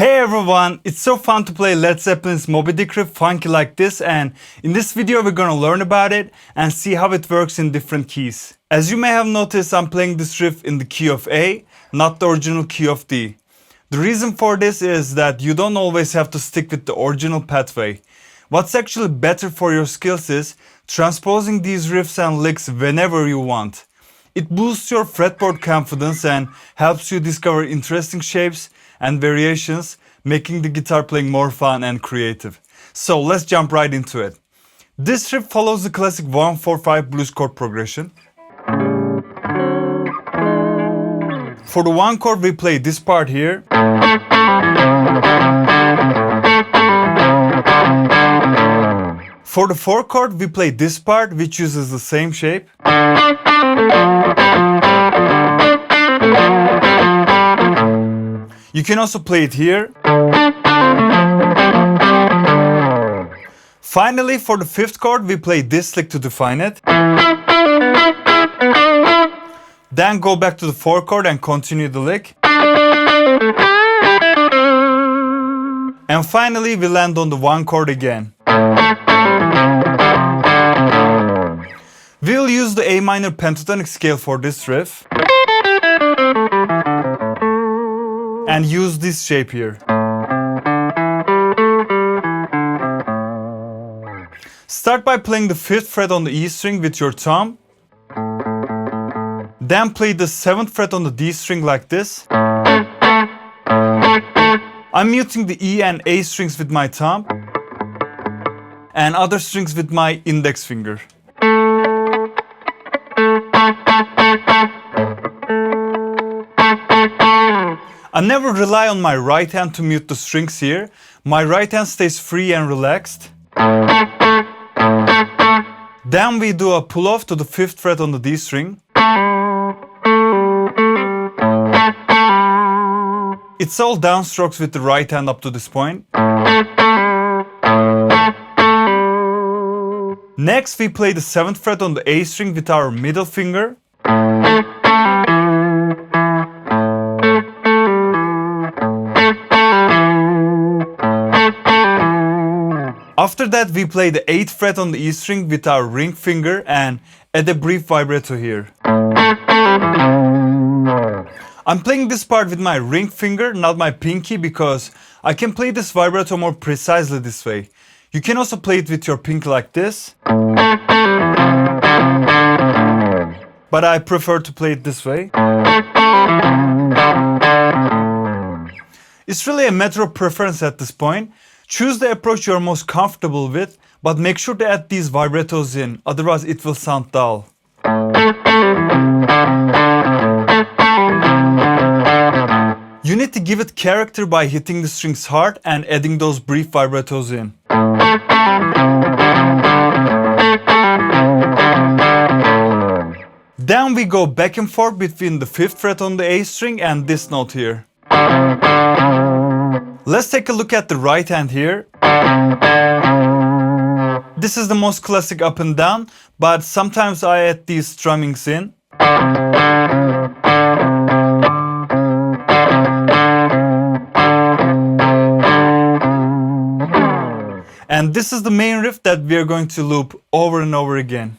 Hey everyone, it's so fun to play Led Zeppelin's Moby Dick riff funky like this, and in this video we're gonna learn about it and see how it works in different keys. As you may have noticed, I'm playing this riff in the key of A, not the original key of D. The reason for this is that you don't always have to stick with the original pathway. What's actually better for your skills is transposing these riffs and licks whenever you want. It boosts your fretboard confidence and helps you discover interesting shapes and variations, making the guitar playing more fun and creative. So let's jump right into it. This riff follows the classic 1-4-5 blues chord progression. For the 1 chord we play this part here. For the 4 chord we play this part, which uses the same shape. You can also play it here. Finally, for the 5th chord, we play this lick to define it. Then go back to the 4 chord and continue the lick. And finally, we land on the 1 chord again. We'll use the A minor pentatonic scale for this riff. And use this shape here. Start by playing the 5th fret on the E string with your thumb. Then play the 7th fret on the D string like this. I'm muting the E and A strings with my thumb and other strings with my index finger. I never rely on my right hand to mute the strings here. My right hand stays free and relaxed. Then we do a pull off to the 5th fret on the D string. It's all downstrokes with the right hand up to this point. Next we play the 7th fret on the A string with our middle finger. After that we play the 8th fret on the E string with our ring finger and add a brief vibrato here. I'm playing this part with my ring finger, not my pinky, because I can play this vibrato more precisely this way. You can also play it with your pinky like this, but I prefer to play it this way. It's really a matter of preference at this point. Choose the approach you're most comfortable with, but make sure to add these vibratos in, otherwise it will sound dull. You need to give it character by hitting the strings hard and adding those brief vibratos in. Then we go back and forth between the 5th fret on the A string and this note here. Let's take a look at the right hand here. This is the most classic up and down, but sometimes I add these strummings in. And this is the main riff that we are going to loop over and over again.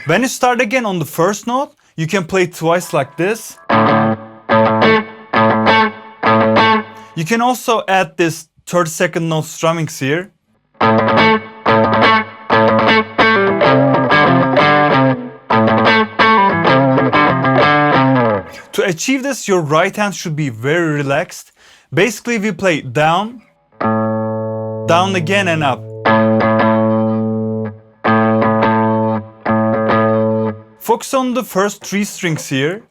When you start again on the 1st note, you can play it twice like this. You can also add this 32nd note strummings here. To achieve this, your right hand should be very relaxed. Basically, we play down, down again and up. Focus on the first 3 strings here.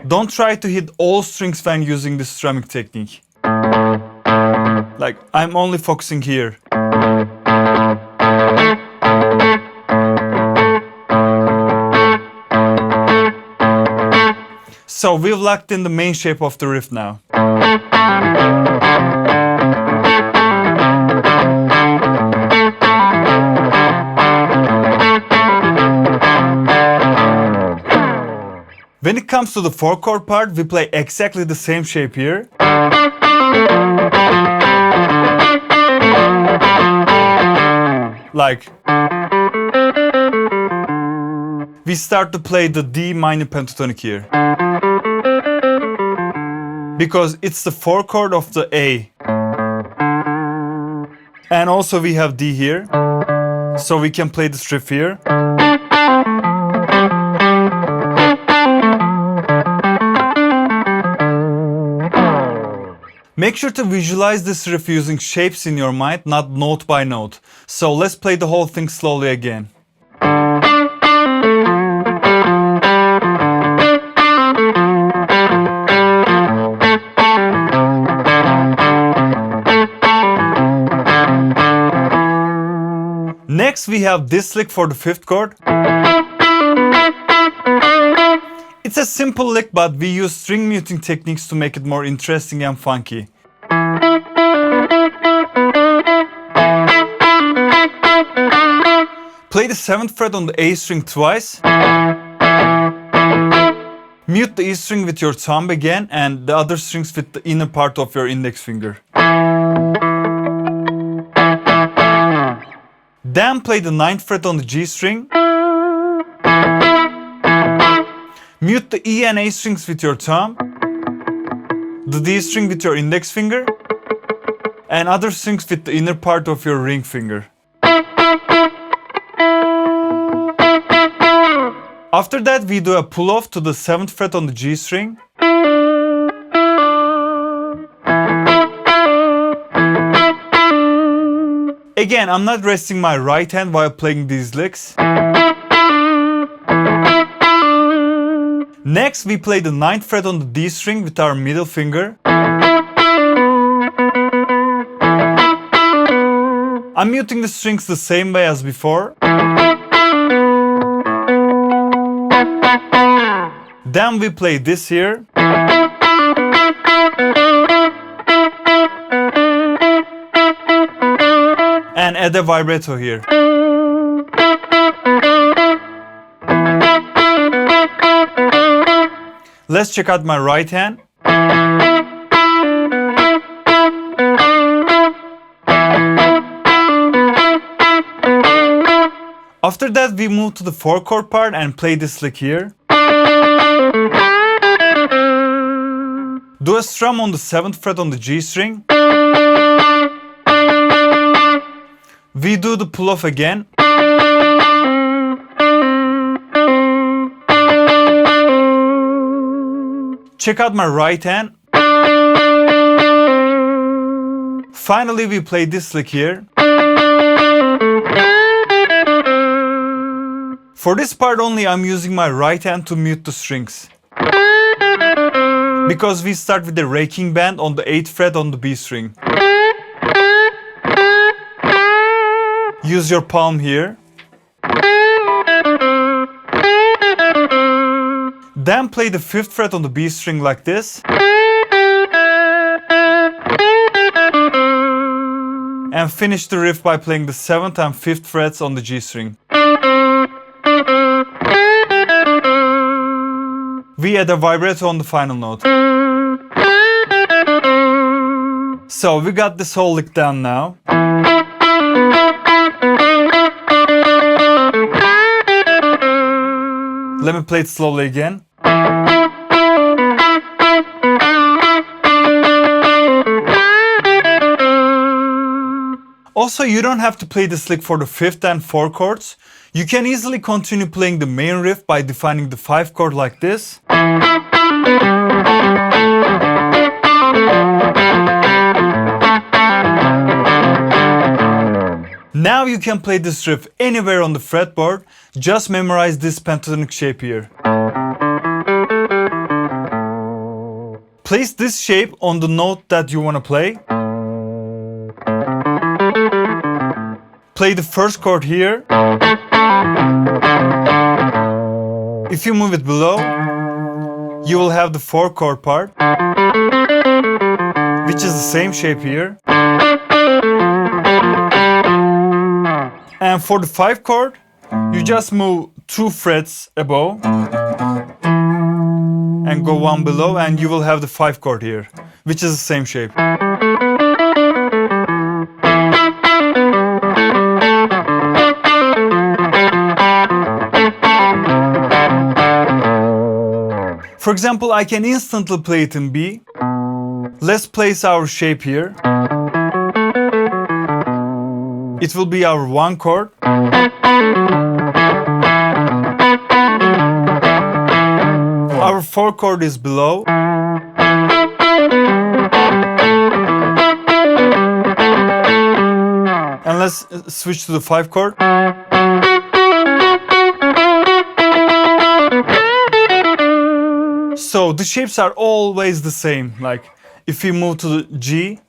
Don't try to hit all strings when using this strumming technique. Like, I'm only focusing here. So we've locked in the main shape of the riff now. When it comes to the 4-chord part, we play exactly the same shape here. Like, we start to play the D minor pentatonic here. Because it's the 4-chord of the A. And also we have D here. So we can play this riff here. Make sure to visualize this riff using shapes in your mind, not note by note. So let's play the whole thing slowly again. Next we have this lick for the 5th chord. It's a simple lick, but we use string muting techniques to make it more interesting and funky. Play the 7th fret on the A string twice. Mute the E string with your thumb again and the other strings with the inner part of your index finger. Then play the 9th fret on the G string. Mute the E and A strings with your thumb, the D string with your index finger, and other strings with the inner part of your ring finger. After that, we do a pull off to the 7th fret on the G string. Again, I'm not resting my right hand while playing these licks. Next, we play the 9th fret on the D string with our middle finger. I'm muting the strings the same way as before. Then we play this here. And add a vibrato here. Let's check out my right hand. After that, we move to the 4-chord part and play this lick here. Do a strum on the 7th fret on the G string. We do the pull off again. Check out my right hand. Finally, we play this lick here. For this part only, I'm using my right hand to mute the strings. Because we start with the raking bend on the 8th fret on the B string. Use your palm here. Then play the 5th fret on the B string like this. And finish the riff by playing the 7th and 5th frets on the G string. We add a vibrato on the final note. So we got this whole lick down now. Let me play it slowly again. Also, you don't have to play this lick for the 5th and 4 chords. You can easily continue playing the main riff by defining the 5 chord like this. Now you can play this riff anywhere on the fretboard. Just memorize this pentatonic shape here. Place this shape on the note that you want to play. Play the 1st chord here. If you move it below, you will have the 4 chord part, which is the same shape here. And for the 5 chord, you just move 2 frets above. and go one below, and you will have the 5 chord here, which is the same shape. For example, I can instantly play it in B. Let's place our shape here. It will be our 1 chord. Our 4 chord is below. And let's switch to the 5 chord. So the shapes are always the same. Like if we move to the G,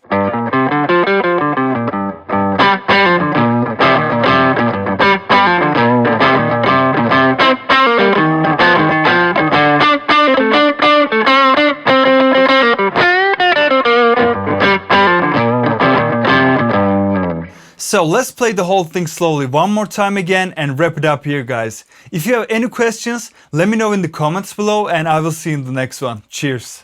so let's play the whole thing slowly one more time again and wrap it up here, guys. If you have any questions, let me know in the comments below, and I will see you in the next one. Cheers.